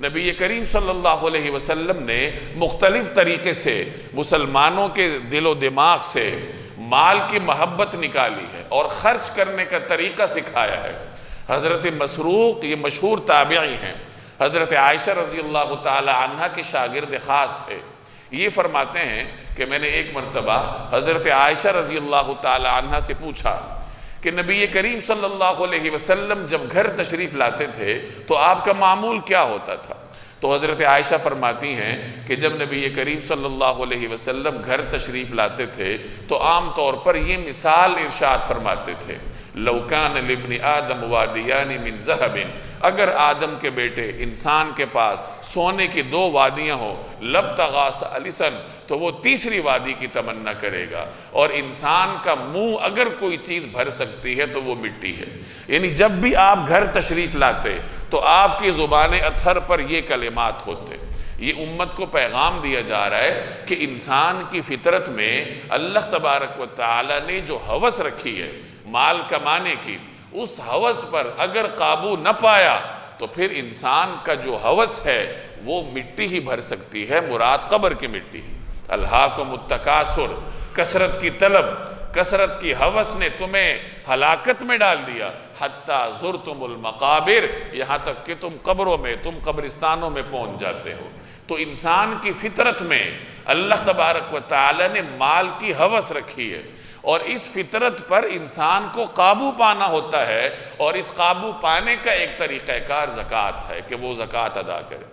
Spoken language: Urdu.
نبی کریم صلی اللہ علیہ وسلم نے مختلف طریقے سے مسلمانوں کے دل و دماغ سے مال کی محبت نکالی ہے اور خرچ کرنے کا طریقہ سکھایا ہے۔ حضرت مسروق یہ مشہور تابعی ہیں، حضرت عائشہ رضی اللہ تعالی عنہ کے شاگرد خاص تھے۔ یہ فرماتے ہیں کہ میں نے ایک مرتبہ حضرت عائشہ رضی اللہ تعالی عنہ سے پوچھا کہ نبی کریم صلی اللہ علیہ وسلم جب گھر تشریف لاتے تھے تو آپ کا معمول کیا ہوتا تھا؟ تو حضرت عائشہ فرماتی ہیں کہ جب نبی کریم صلی اللہ علیہ وسلم گھر تشریف لاتے تھے تو عام طور پر یہ مثال ارشاد فرماتے تھے، لو کان لابن آدم وادیان من ذہب، اگر آدم کے بیٹے انسان کے پاس سونے کی 2 وادیاں ہوں، لابتغى ثالثا، تو وہ تیسری وادی کی تمنا کرے گا، اور انسان کا منہ اگر کوئی چیز بھر سکتی ہے تو وہ مٹی ہے۔ یعنی جب بھی آپ گھر تشریف لاتے تو آپ کی زبان اطہر پر یہ کلمات ہوتے۔ یہ امت کو پیغام دیا جا رہا ہے کہ انسان کی فطرت میں اللہ تبارک و تعالی نے جو ہوس رکھی ہے مال کمانے کی، اس ہوس پر اگر قابو نہ پایا تو پھر انسان کا جو ہوس ہے وہ مٹی ہی بھر سکتی ہے، مراد قبر کی مٹی۔ الہاکم التکاثر، کثرت کی طلب، کثرت کی ہوس نے تمہیں ہلاکت میں ڈال دیا، حتیٰ زرتم المقابر، یہاں تک کہ تم قبروں میں، تم قبرستانوں میں پہنچ جاتے ہو۔ تو انسان کی فطرت میں اللہ تبارک و تعالی نے مال کی ہوس رکھی ہے، اور اس فطرت پر انسان کو قابو پانا ہوتا ہے، اور اس قابو پانے کا ایک طریقہ کار زکوٰۃ ہے کہ وہ زکوٰۃ ادا کرے۔